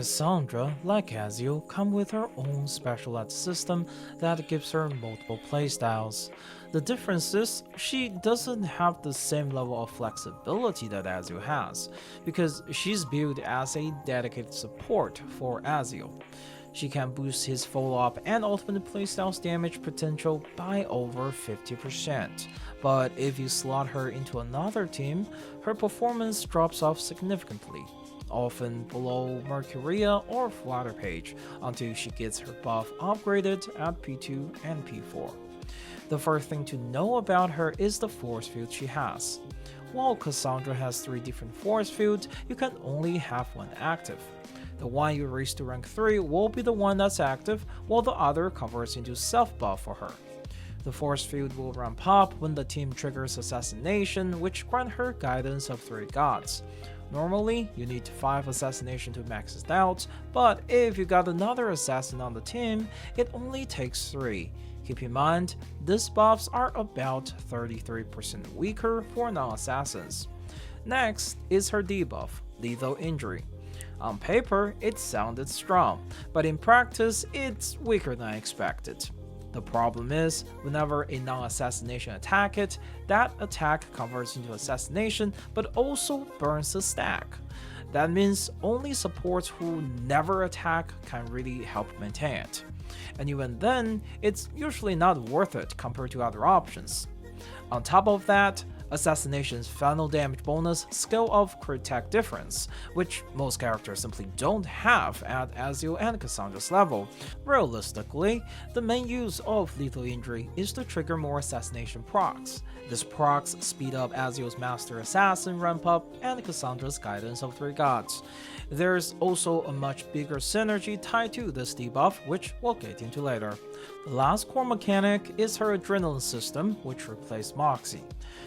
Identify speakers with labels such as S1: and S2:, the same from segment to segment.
S1: Kassandra, like Ezio, come with her own special ed system that gives her multiple playstyles. The difference is, she doesn't have the same level of flexibility that Ezio has, because she's built as a dedicated support for Ezio. She can boost his follow-up and ultimate playstyles damage potential by over 50%, but if you slot her into another team, her performance drops off significantly, often below Mercuria or Flutter Page, until she gets her buff upgraded at P2 and P4. The first thing to know about her is the force field she has. While Kassandra has 3 different force fields, you can only have one active. The one you raise to rank 3 will be the one that's active, while the other converts into self-buff for her. The force field will ramp up when the team triggers Assassination, which grant her guidance of 3 gods. Normally, you need 5 Assassination to max it out, but if you got another assassin on the team, it only takes 3. Keep in mind, these buffs are about 33% weaker for non-assassins. Next is her debuff, Lethal Injury. On paper, it sounded strong, but in practice, it's weaker than expected. The problem is, whenever a non-assassination attack hit, that attack converts into assassination but also burns the stack. That means only supports who never attack can really help maintain it. And even then, it's usually not worth it compared to other options. On top of that, Assassination's final damage bonus scale of crit tech difference, which most characters simply don't have at Ezio and Kassandra's level. Realistically, the main use of Lethal Injury is to trigger more assassination procs. This procs speed up Ezio's Master Assassin ramp up and Kassandra's Guidance of 3 Gods. There's also a much bigger synergy tied to this debuff, which we'll get into later. The last core mechanic is her Adrenaline system, which replaced Moxie.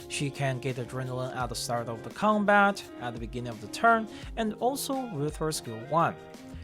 S1: She can get Adrenaline at the start of the combat, at the beginning of the turn, and also with her skill 1.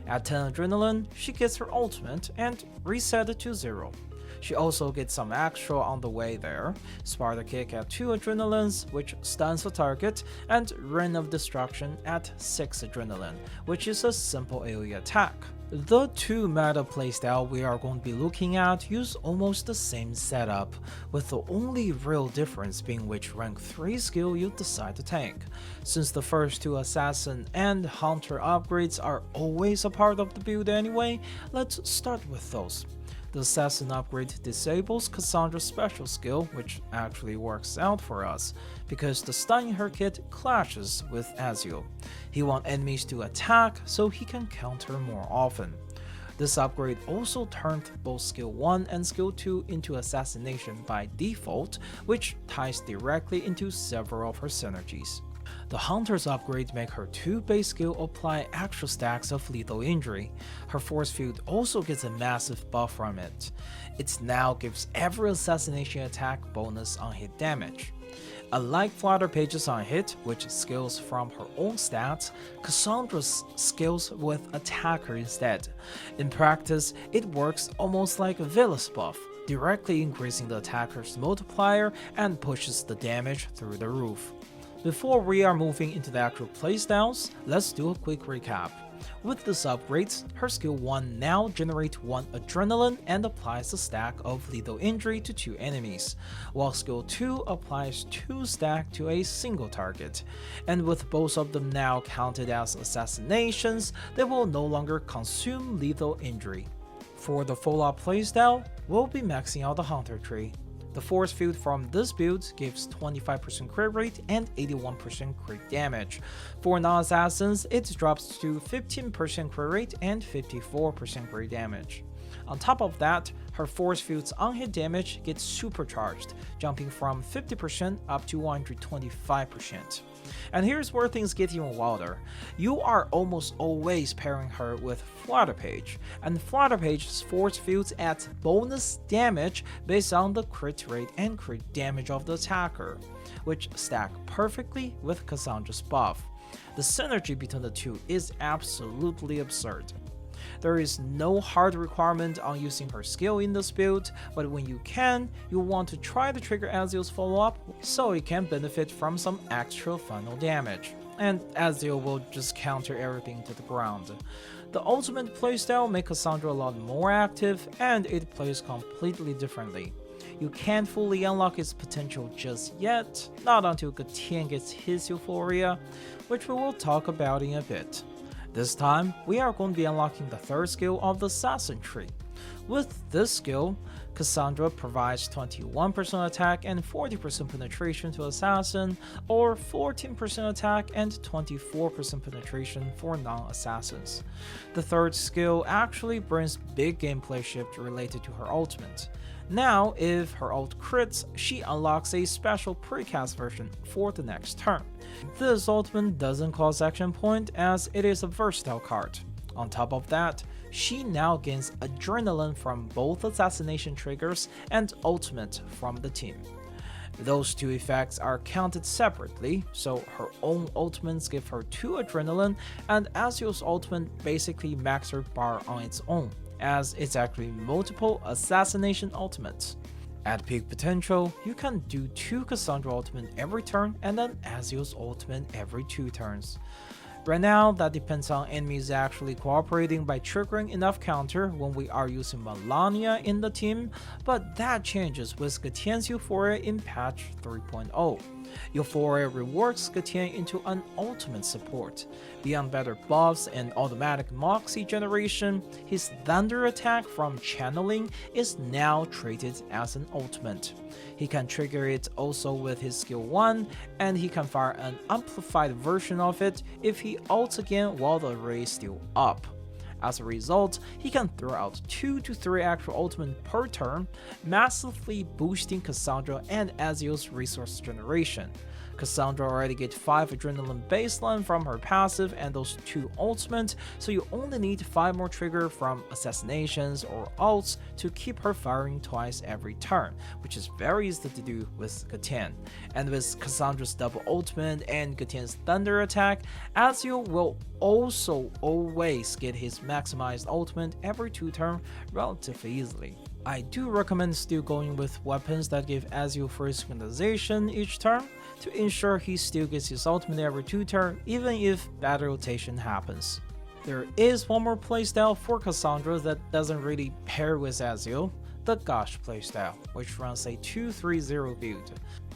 S1: At 10 Adrenaline, she gets her ultimate and reset it to 0. She also gets some extra on the way there, Sparta Kick at 2 Adrenalines, which stuns the target, and Rain of Destruction at 6 Adrenaline, which is a simple AoE attack. The 2 meta playstyle we are going to be looking at use almost the same setup, with the only real difference being which rank 3 skill you decide to take. Since the first 2 Assassin and Hunter upgrades are always a part of the build anyway, let's start with those. The Assassin upgrade disables Kassandra's special skill, which actually works out for us, because the stunning her kit clashes with Ezio. He wants enemies to attack so he can counter more often. This upgrade also turned both skill 1 and skill 2 into assassination by default, which ties directly into several of her synergies. The Hunter's upgrades make her 2 base skill apply extra stacks of lethal injury. Her force field also gets a massive buff from it. It now gives every assassination attack bonus on hit damage. Unlike Flutter Page's on hit, which scales from her own stats, Kassandra's scales with attacker instead. In practice, it works almost like a Villas buff, directly increasing the attacker's multiplier and pushes the damage through the roof. Before we are moving into the actual playstyles, let's do a quick recap. With these upgrades, her skill 1 now generates 1 adrenaline and applies a stack of lethal injury to 2 enemies, while skill 2 applies 2 stack to a single target. And with both of them now counted as assassinations, they will no longer consume lethal injury. For the follow-up playstyle, we'll be maxing out the Hunter tree. The force field from this build gives 25% crit rate and 81% crit damage. For non-assassins, it drops to 15% crit rate and 54% crit damage. On top of that, her force field's on-hit damage gets supercharged, jumping from 50% up to 125%. And here's where things get even wilder. You are almost always pairing her with Flutter Page, and Flutter Page's force fields add bonus damage based on the crit rate and crit damage of the attacker, which stack perfectly with Kassandra's buff. The synergy between the two is absolutely absurd. There is no hard requirement on using her skill in this build, but when you can, you'll want to try to trigger Ezio's follow-up so it can benefit from some extra final damage. and Ezio will just counter everything to the ground. The ultimate playstyle makes Kassandra a lot more active, and it plays completely differently. You can't fully unlock its potential just yet, not until Gatien gets his Euphoria, which we will talk about in a bit. This time, we are going to be unlocking the third skill of the Assassin tree. With this skill, Kassandra provides 21% attack and 40% penetration to Assassin, or 14% attack and 24% penetration for non-assassins. The third skill actually brings big gameplay shift related to her ultimate. Now, if her ult crits, she unlocks a special precast version for the next turn. This ultimate doesn't cost action point as it is a versatile card. On top of that, she now gains adrenaline from both assassination triggers and ultimate from the team. Those two effects are counted separately, so her own ultimates give her 2 adrenaline, and Ezio's ultimate basically maxes her bar on its own, as it's actually multiple assassination ultimates. At peak potential, you can do 2 Kassandra ultimate every turn and then Ezio's ultimate every 2 turns. Right now, that depends on enemies actually cooperating by triggering enough counter when we are using Melania in the team, but that changes with Gatien's Euphoria in patch 3.0. Euphoria reworks Gatien into an ultimate support. Beyond better buffs and automatic Moxie generation, his thunder attack from channeling is now treated as an ultimate. He can trigger it also with his skill 1, and he can fire an amplified version of it if he ults again while the array is still up. As a result, he can throw out 2 to 3 actual ultimates per turn, massively boosting Kassandra and Ezio's resource generation. Kassandra already gets 5 adrenaline baseline from her passive and those 2 ultimates, so you only need 5 more trigger from assassinations or ults to keep her firing twice every turn, which is very easy to do with Gatien. And with Kassandra's double ultimate and Gatien's thunder attack, Ezio will also always get his maximized ultimate every 2 turns relatively easily. I do recommend still going with weapons that give Ezio first synchronization each turn to ensure he still gets his ultimate every 2 turns even if bad rotation happens. There is one more playstyle for Kassandra that doesn't really pair with Ezio, the Gosh playstyle, which runs a 2-3-0 build.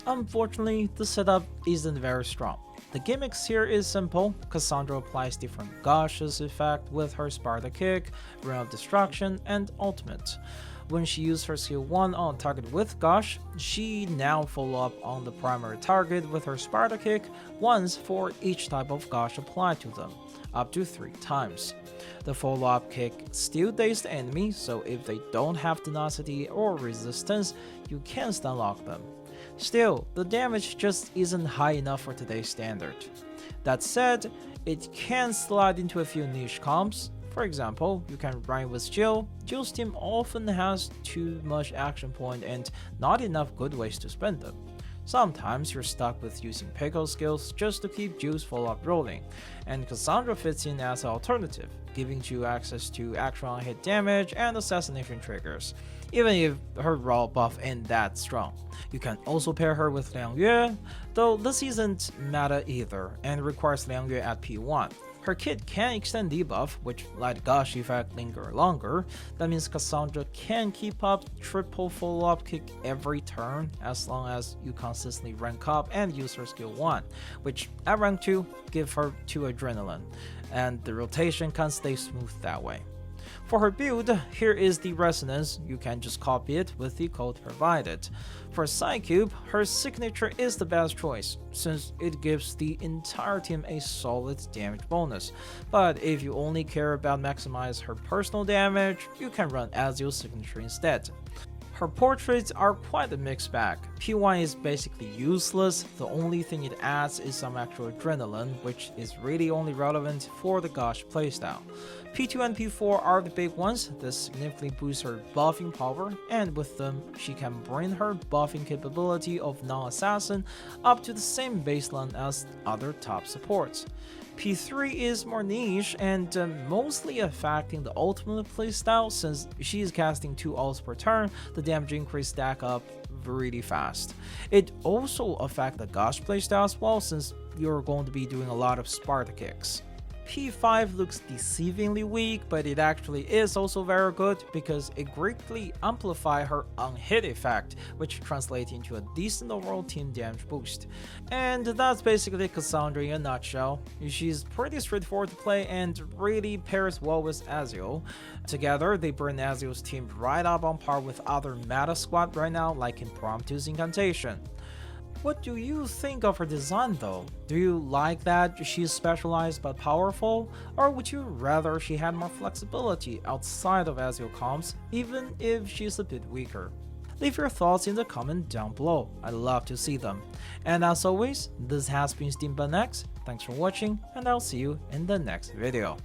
S1: Unfortunately, the setup isn't very strong. The gimmicks here is simple. Kassandra applies different Gosh's effect with her Sparta Kick, Ring of Destruction, and Ultimate. When she uses her skill 1 on target with Gosh, she now follow up on the primary target with her Sparta Kick once for each type of Gosh applied to them, up to 3 times. The follow-up kick still dazes the enemy, so if they don't have tenacity or resistance, you can stun lock them. Still, the damage just isn't high enough for today's standard. That said, it can slide into a few niche comps. For example, you can run with Jill. Jill's team often has too much action point and not enough good ways to spend them. Sometimes you're stuck with using Pickle skills just to keep Jill's follow-up rolling, and Kassandra fits in as an alternative, giving Jill access to actual hit damage and assassination triggers, even if her raw buff ain't that strong. You can also pair her with Liang Yue, though this isn't meta either and requires Liang Yue at P1. Her kit can extend debuff, which let Gosh effect linger longer. That means Kassandra can keep up triple follow-up kick every turn as long as you consistently rank up and use her skill 1, which at rank 2 give her 2 adrenaline, and the rotation can stay smooth that way. For her build, here is the resonance. You can just copy it with the code provided. For Psycube, her signature is the best choice, since it gives the entire team a solid damage bonus. But if you only care about maximize her personal damage, you can run Ezio's signature instead. Her portraits are quite a mixed bag. P1 is basically useless, the only thing it adds is some actual adrenaline, which is really only relevant for the Gosh playstyle. P2 and P4 are the big ones that significantly boost her buffing power, and with them, she can bring her buffing capability of non-assassin up to the same baseline as other top supports. P3 is more niche and mostly affecting the ultimate playstyle, since she is casting 2 ults per turn, the damage increase stack up really fast. It also affects the Gosh playstyle as well, since you're going to be doing a lot of Sparta kicks. P5 looks deceivingly weak, but it actually is also very good because it greatly amplifies her unhit effect, which translates into a decent overall team damage boost. And that's basically Kassandra in a nutshell. She's pretty straightforward to play and really pairs well with Ezio. Together, they bring Ezio's team right up on par with other meta squad right now, like Impromptu's Incantation. What do you think of her design though? Do you like that she's specialized but powerful, or would you rather she had more flexibility outside of Ezio comps, even if she's a bit weaker? Leave your thoughts in the comment down below, I'd love to see them. And as always, this has been SteamButNex, thanks for watching, and I'll see you in the next video.